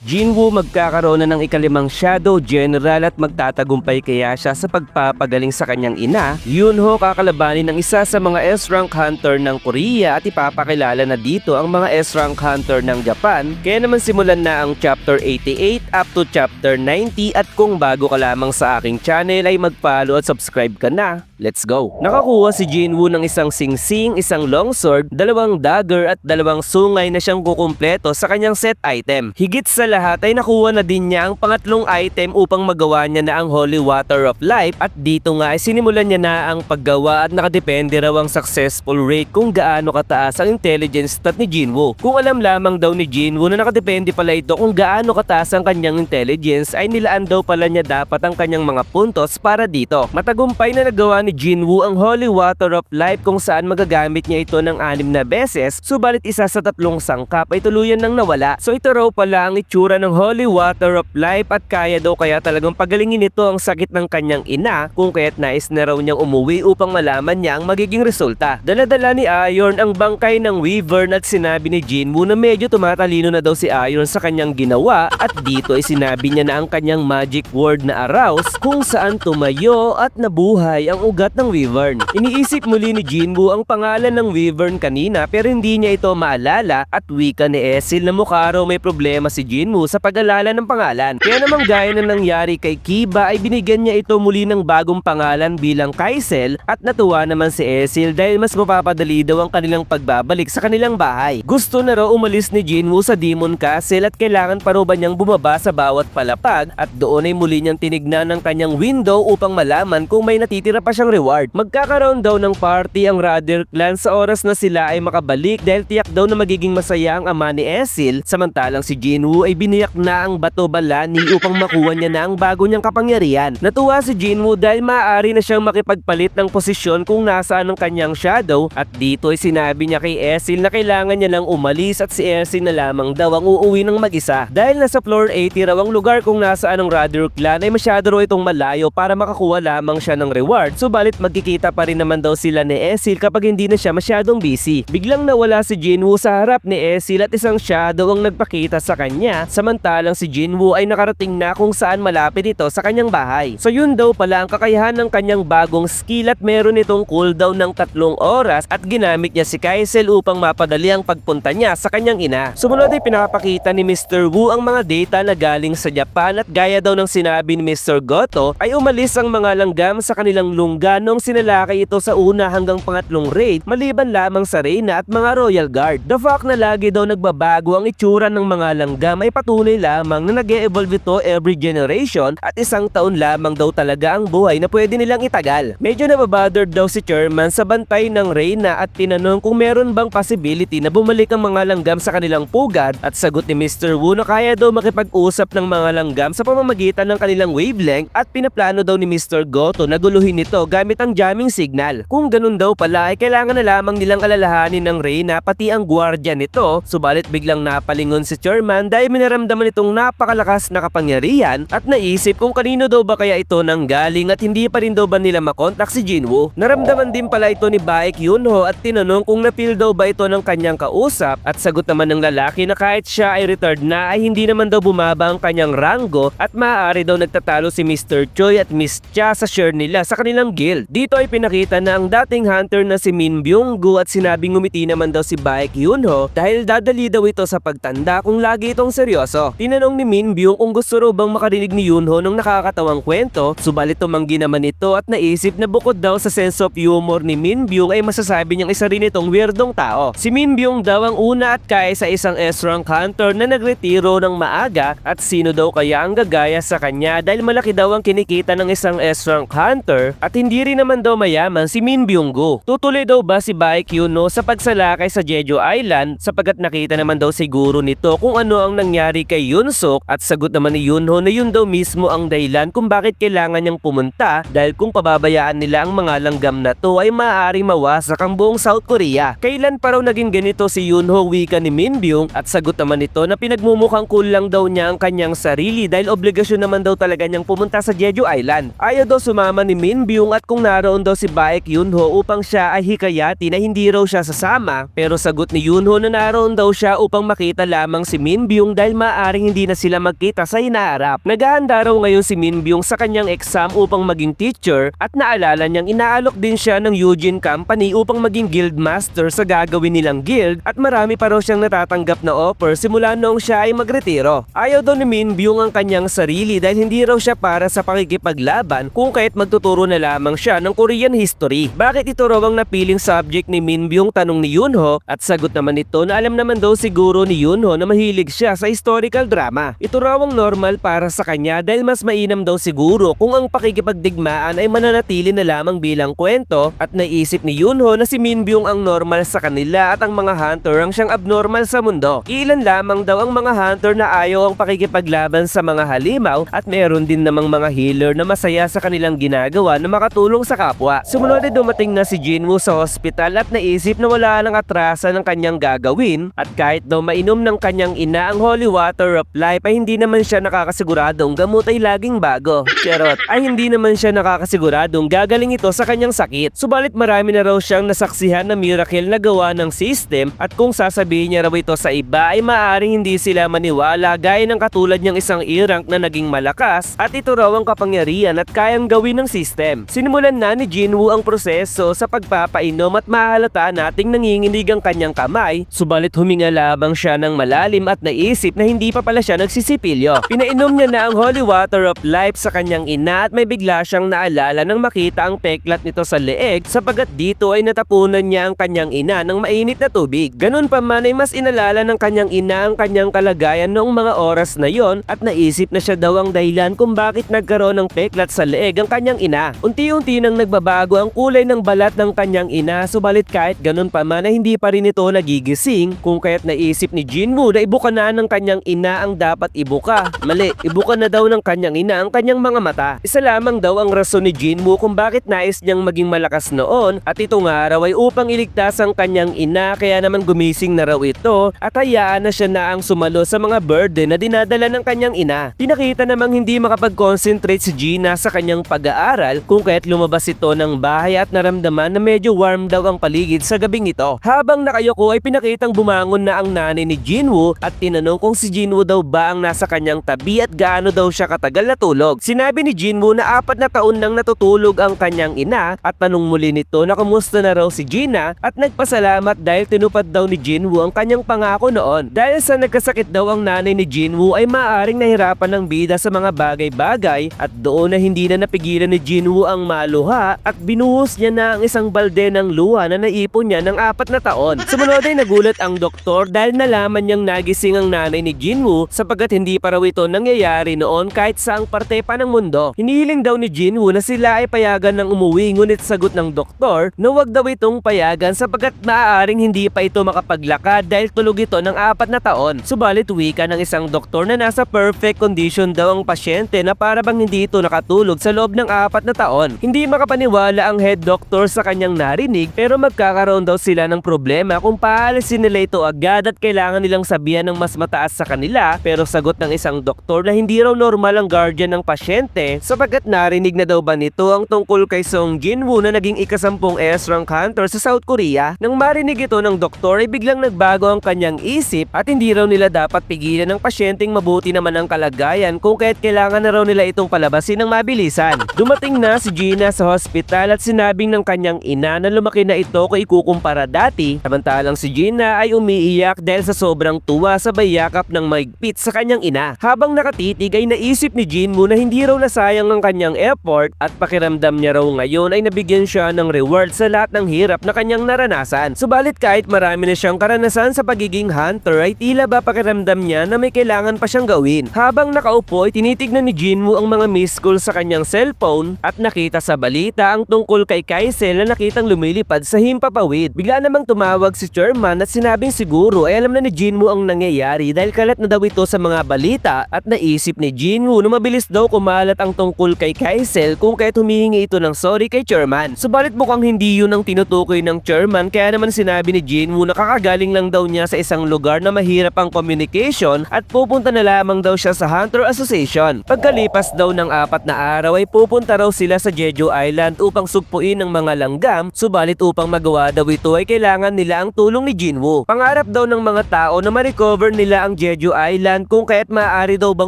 Jinwoo magkakaroon na ng ikalimang Shadow General at magtatagumpay kaya siya sa pagpapagaling sa kanyang ina. Yunho kakalabanin ng isa sa mga S-Rank Hunter ng Korea at ipapakilala na dito ang mga S-Rank Hunter ng Japan. Kaya naman simulan na ang Chapter 88 up to Chapter 90 at kung bago ka lamang sa aking channel ay mag-follow at subscribe ka na. Let's go! Nakakuha si Jinwoo ng isang singsing, isang longsword, dalawang dagger at dalawang sungay na siyang kukumpleto sa kanyang set item. Higit sa lahat ay nakuha na din niya ang pangatlong item upang magawa niya na ang Holy Water of Life at dito nga ay sinimulan niya na ang paggawa at nakadepende raw ang successful rate kung gaano kataas ang intelligence stat ni Jinwoo. Kung alam lamang daw ni Jinwoo na nakadepende pala ito kung gaano kataas ang kanyang intelligence ay nilaan daw pala niya dapat ang kanyang mga puntos para dito. Matagumpay na nagawa ni Jinwoo ang Holy Water of Life kung saan magagamit niya ito ng 6 na beses, subalit isa sa 3 sangkap ay tuluyan nang nawala. So ito raw pala ang itsura ng Holy Water of Life at kaya daw kaya talagang pagalingin nito ang sakit ng kanyang ina kung kaya't nais na raw niyang umuwi upang malaman niya ang magiging resulta. Dala-dala ni Iron ang bangkay ng Wyvern at sinabi ni Jinwoo na medyo tumatalino na daw si Iron sa kanyang ginawa at dito ay sinabi niya na ang kanyang magic word na Arouse kung saan tumayo at nabuhay ang ugat ng Wyvern. Iniisip muli ni Jinwoo ang pangalan ng Wyvern kanina pero hindi niya ito maalala at wika ni Esil na mukha raw may problema si Jinwoo sa pag-alala ng pangalan. Kaya namang gaya na nangyari kay Kiba ay binigyan niya ito muli ng bagong pangalan bilang Kaisel at natuwa naman si Esil dahil mas mapapadali daw ang kanilang pagbabalik sa kanilang bahay. Gusto na raw umalis ni Jinwoo sa Demon Castle at kailangan pa raw ba niyang bumaba sa bawat palapag at doon ay muli niyang tinignan ang kanyang window upang malaman kung may natitira pa siyang reward. Magkakaroon daw ng party ang Rudder Clan sa oras na sila ay makabalik dahil tiyak daw na magiging masaya ang ama ni Esil samantalang si Jinwoo ay biniyak na ang bato balani upang makuha niya na ang bago niyang kapangyarihan. Natuwa si Jinwoo dahil maaari na siyang makipagpalit ng posisyon kung nasaan ang kanyang shadow at dito ay sinabi niya kay Esil na kailangan niya lang umalis at si Esil na lamang daw ang uuwi ng mag-isa. Dahil nasa floor 80 raw ang lugar kung nasaan ang Rudder Clan ay masyado raw itong malayo para makakuha lamang siya ng reward, subalit magkikita pa rin naman daw sila ni Esil kapag hindi na siya masyadong busy. Biglang nawala si Jinwoo sa harap ni Esil at isang shadow ang nagpakita sa kanya samantalang si Jinwoo ay nakarating na kung saan malapit ito sa kanyang bahay. So yun daw pala ang kakayahan ng kanyang bagong skill at meron itong cooldown ng 3 oras at ginamit niya si Kaisel upang mapadali ang pagpunta niya sa kanyang ina. Sumunod ay pinapakita ni Mr. Wu ang mga data na galing sa Japan at gaya daw ng sinabi ni Mr. Goto ay umalis ang mga langgam sa kanilang lungga nung sinalakay ito sa una hanggang pangatlong raid maliban lamang sa Reyna at mga Royal Guard. The fact na lagi daw nagbabago ang itsura ng mga langgam ay patunay lamang na nag-e-evolve ito every generation at isang taon lamang daw talaga ang buhay na pwede nilang itagal. Medyo nababothered daw si Chairman sa bantay ng Reyna at tinanong kung meron bang possibility na bumalik ang mga langgam sa kanilang pugad at sagot ni Mr. Wu na kaya daw makipag-usap ng mga langgam sa pamamagitan ng kanilang wavelength at pinaplano daw ni Mr. Goto na guluhin ito gamit ang jamming signal. Kung ganun daw pala ay kailangan na lamang nilang alalahanin ng Reyna pati ang gwardiya nito, subalit biglang napalingon si Chairman dahil minaramdaman itong napakalakas na kapangyarihan at naisip kung kanino daw ba kaya ito nanggaling at hindi pa rin daw ba nila makontak si Jinwoo. Naramdaman din pala ito ni Baek Yunho at tinanong kung napil daw ba ito ng kanyang kausap at sagot naman ng lalaki na kahit siya ay retired na ay hindi naman daw bumaba ang kanyang ranggo at maaari daw nagtatalo si Mr. Choi at Miss Cha sa share nila sa kanilang guild. Dito ay pinakita na ang dating hunter na si Min Byung-gu at sinabing ngumiti naman daw si Baek Yunho dahil dadali daw ito sa pagtanda kung lagi itong seryoso. Tinanong ni Min Byung kung gusto raw bang makarinig ni Yunho ng nakakatawang kwento, subalit tumanggi naman ito at naisip na bukod daw sa sense of humor ni Min Byung ay masasabi niyang isa rin itong weirdong tao. Si Min Byung daw ang una at kaya sa isang S-Rank Hunter na nagretiro ng maaga at sino daw kaya ang gagaya sa kanya dahil malaki daw ang kinikita ng isang S-Rank Hunter at hindi rin naman daw mayaman si Min Byung-gu. Tutuloy daw ba si Baek Yunho sa pagsalakay sa Jeju Island sapagkat nakita naman daw siguro nito kung ano ang nangyari kay Yunsuk at sagot naman ni Yunho na yun daw mismo ang dahilan kung bakit kailangan niyang pumunta dahil kung pababayaan nila ang mga langgam na to ay maaaring mawasak ang buong South Korea. Kailan pa raw naging ganito si Yunho, wika ni Min Byung at sagot naman nito na pinagmumukhang cool lang daw niya ang kanyang sarili dahil obligasyon naman daw talaga niyang pumunta sa Jeju Island. Ayaw daw sumama ni Min Byung at at kung naroon daw si Baek Yunho upang siya ay hikayati na hindi raw siya sasama, pero sagot ni Yunho na naroon daw siya upang makita lamang si Minbyung dahil maaring hindi na sila magkita sa hinaharap. Naghahanda raw ngayon si Minbyung sa kanyang exam upang maging teacher at naalala niyang inaalok din siya ng Eugene Company upang maging guild master sa gagawin nilang guild at marami pa raw siyang natatanggap na offer simula noong siya ay magretiro. Ayaw daw ni Minbyung ang kanyang sarili dahil hindi raw siya para sa pakikipaglaban kung kaya't magtuturo na lamang siya ng Korean history. Bakit ito raw ang napiling subject ni Minbyung, tanong ni Yunho, at sagot naman ito na alam naman daw siguro ni Yunho na mahilig siya sa historical drama. Ito raw ang normal para sa kanya dahil mas mainam daw siguro kung ang pakikipagdigmaan ay mananatili na lamang bilang kwento at naisip ni Yunho na si Minbyung ang normal sa kanila at ang mga hunter ang siyang abnormal sa mundo. Ilan lamang daw ang mga hunter na ayaw ang pakikipaglaban sa mga halimaw at meron din namang mga healer na masaya sa kanilang ginagawa na makatulong sa kapwa. Sumunod ay dumating na si Jinwoo sa hospital at naisip na wala nang atrasan ng kanyang gagawin at kahit daw mainom ng kanyang ina ang holy water of life ay hindi naman siya nakakasiguradong gamot ay laging bago. Charot, ay hindi naman siya nakakasiguradong gagaling ito sa kanyang sakit. Subalit marami na raw siyang nasaksihan na miracle na gawa ng system at kung sasabihin niya raw ito sa iba ay maaaring hindi sila maniwala gaya ng katulad niyang isang E-rank na naging malakas at ito raw ang kapangyarihan at kayang gawin ng system. Sinimulan na ni Jinwoo ang proseso sa pagpapainom at mahalata nating nanginginig ang kanyang kamay, subalit huminga lamang siya ng malalim at naisip na hindi pa pala siya nagsisipilyo. Pinainom niya na ang holy water of life sa kanyang ina at may bigla siyang naalala nang makita ang peklat nito sa leeg sapagat dito ay natapunan niya ang kanyang ina ng mainit na tubig. Ganun pa man ay mas inalala ng kanyang ina ang kanyang kalagayan noong mga oras na yon at naisip na siya daw ang dahilan kung bakit nagkaroon ng peklat sa leeg ang kanyang ina. Unti-unti nang nagbabago ang kulay ng balat ng kanyang ina, subalit kahit ganun pa man ay hindi pa rin ito nagigising kung kaya't naisip ni Jinwoo na ibuka na ng kanyang ina ang dapat ibuka. Mali, ibuka na daw ng kanyang ina ang kanyang mga mata. Isa lamang daw ang rason ni Jinwoo kung bakit nais niyang maging malakas noon at ito nga raw ay upang iligtas ang kanyang ina, kaya naman gumising na raw ito at hayaan na siya na ang sumalo sa mga burden na dinadala ng kanyang ina. Pinakita namang hindi makapag-concentrate si Gina sa kanyang pag-aaral kung kaya't lumabas ito ng bahay at naramdaman na medyo warm daw ang paligid sa gabing ito. Habang nakayuko ay pinakitang bumangon na ang nanay ni Jinwoo at tinanong kung si Jinwoo daw ba ang nasa kanyang tabi at gaano daw siya katagal natulog. Sinabi ni Jinwoo na 4 na taon nang natutulog ang kanyang ina at tanong muli nito na kumusta na raw si Gina at nagpasalamat dahil tinupad daw ni Jinwoo ang kanyang pangako noon. Dahil sa nagkasakit daw ang nanay ni Jinwoo ay maaaring nahirapan ng bida sa mga bagay-bagay at doon na hindi na napigilan ni Jinwoo ang maluha at binuhos niya na ang isang balde ng luha na naipon niya ng 4 na taon. Sumunod ay nagulat ang doktor dahil nalaman niyang nagising ang nanay ni Jinwoo sapagat hindi pa raw ito nangyayari noon kahit saang parte pa ng mundo. Hinihiling daw ni Jinwoo na sila ay payagan ng umuwi, ngunit sagot ng doktor na wag daw itong payagan sapagat maaaring hindi pa ito makapaglakad dahil tulog ito ng 4 na taon. Subalit wika ng isang doktor na nasa perfect condition daw ang pasyente na para bang hindi ito nakatulog sa loob ng 4 na taon. Hindi makapaniwala ang head doctor sa kanyang narinig pero magkakaroon daw sila ng problema kung paalisin nila ito agad at kailangan nilang sabihan ng mas mataas sa kanila, pero sagot ng isang doktor na hindi raw normal ang guardian ng pasyente sapagat narinig na daw ba nito ang tungkol kay Song Jinwoo na naging ika-10 S-rank hunter sa South Korea. Nang marinig ito ng doktor ay biglang nagbago ang kanyang isip at hindi raw nila dapat pigilan ng pasyenteng mabuti naman ang kalagayan kung kaya't kailangan na raw nila itong palabasin ng mabilisan. Dumating na si Gina sa hospital at sinabing ng kanyang ina na lumaki na ito kung ikukumpara dati, samantalang si Gina ay umiiyak dahil sa sobrang tuwa sa bayakap ng maigpit sa kanyang ina. Habang nakatitig ay naisip ni Jinwoo na hindi raw nasayang ang kanyang effort at pakiramdam niya raw ngayon ay nabigyan siya ng reward sa lahat ng hirap na kanyang naranasan. Subalit kahit marami na siyang karanasan sa pagiging hunter ay tila ba pakiramdam niya na may kailangan pa siyang gawin. Habang nakaupo ay tinitignan ni Jinwoo ang mga missed call sa kanyang cellphone at nakita sa balita ang tungkol kay Kaisel na nakitang lumilipad sa himpapawid. Bigla namang tumawag si chairman at sinabing siguro ay alam na ni Jinwoo ang nangyayari dahil kalat na daw ito sa mga balita at naisip ni Jinwoo na mabilis daw kumalat ang tungkol kay Kaisel kung kaya't humihingi ito ng sorry kay chairman. Subalit mukhang hindi yun ang tinutukoy ng chairman, kaya naman sinabi ni Jinwoo na kakagaling lang daw niya sa isang lugar na mahirap ang communication at pupunta na lamang daw siya sa Hunter Association. Pagkalipas daw ng 4 na araw ay pupunta raw sila sa Jeju Island upang sugpuin ng mga langgam, subalit upang magawa daw ito ay kailangan nila ang tulong ni Jinwoo. Pangarap daw ng mga tao na ma-recover nila ang Jeju Island kung kaya't maaari daw bang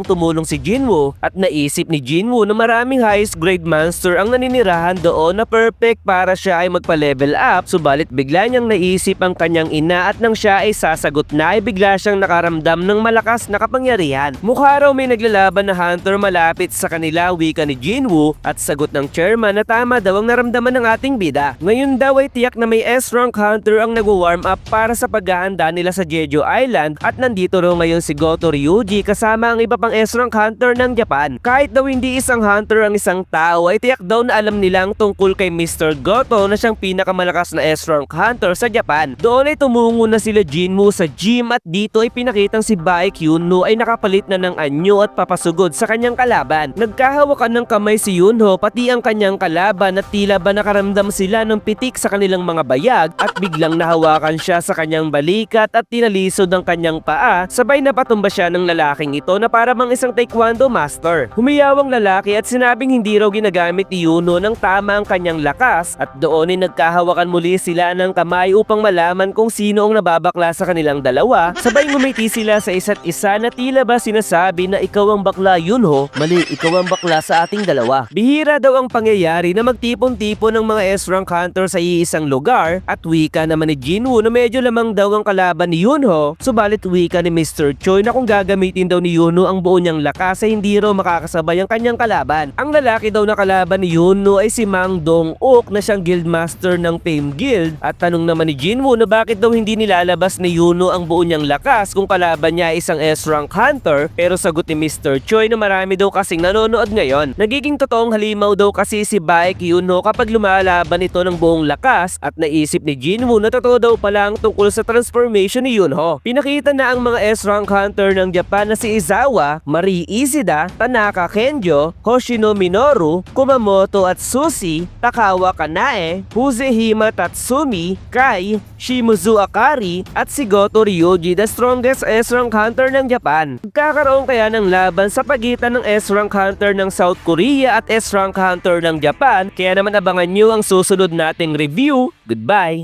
tumulong si Jinwoo, at naisip ni Jinwoo na maraming highest grade monster ang naninirahan doon na perfect para siya ay magpa-level up, subalit bigla niyang naisip ang kanyang ina at nang siya ay sasagot na ay bigla siyang nakaramdam ng malakas na kapangyarihan. Mukha raw may naglalaban na hunter malapit sa kanila, wika ni Jinwoo, at sagot ng chairman na tama daw ang naramdaman ng ating bida. Ngayon daw ay tiyak na may S-rank hunter ang nag-warm up para sa paghahanda nila sa Jeju Island, at nandito raw ngayon si Goto Ryuji kasama ang iba pang S-rank hunter ng Japan. Kahit daw hindi isang hunter ang isang tao ay tiyak daw na alam nilang tungkol kay Mr. Goto na siyang pinakamalakas na S-rank hunter sa Japan. Doon ay tumungo na sila Jinwoo sa gym, at dito ay pinakitang si Baek-Yunho ay nakapalit na ng anyo at papasugod sa kanyang kalaban. Nagkahawakan ng kamay si Yunho pati ang kanyang kalaban at tila ba nakaramdam sila ng pitik sa kanilang mga bayag, at biglang nahawakan siya sa kanyang balikat at tinalisod ang kanyang paa, sabay napatumba siya ng lalaking ito na para bang isang taekwondo master. Humiyaw ang lalaki at sinabing hindi raw ginagamit ni Yunho ng tama ang kanyang lakas, at doon ay nagkahawakan muli sila ng kamay upang malaman kung sino ang nababakla sa kanilang dalawa. Sabay ngumiti sila sa isa't isa na tila ba sinasabi na ikaw ang bakla Yunho, mali, ikaw ang bakla sa ating dalawa. Bihira daw ang pangyayari na magtipon-tipon ng mga S-rank hunter sa iisang lugar, at wika naman ni Jinwoo na medyo lamang daw ang kalaban ni Yunho, subalit wika ni Mr. Choi na kung gagamitin daw ni Yunho ang buo niyang lakas ay hindi raw makakasabay ang kanyang kalaban. Ang lalaki daw na kalaban ni Yunho ay si Mang Dong-ok na siyang guildmaster ng Fame Guild, at tanong naman ni Jinwoo na bakit daw hindi nilalabas ni Yunho ang buo niyang lakas kung kalaban niya ay isang S-rank hunter, pero sagot ni Mr. Choi na marami daw kasing nanonood ngayon. Nagiging totoong halimaw daw kasi si Baek-Yunho kapag lumalaban ito ng buong lakas, at naisip ni Jinwoo na totoo daw pala ang tungkol sa transformation ni Yunho. Pinakita na ang mga S-rank hunter ng Japan na si Izawa, Marie Ishida, Tanaka Kenjo, Hoshino Minoru, Kumamoto at Sushi, Takawa Kanae, Huzehima Tatsumi, Kai, Shimizu Akari, at si Goto Ryuji, the strongest S-rank hunter ng Japan. Magkakaroon kaya ng laban sa pagitan ng S-rank hunter ng South Korea at S-rank hunter ng Japan, kaya naman abangan nyo ang susunod nating review. Goodbye!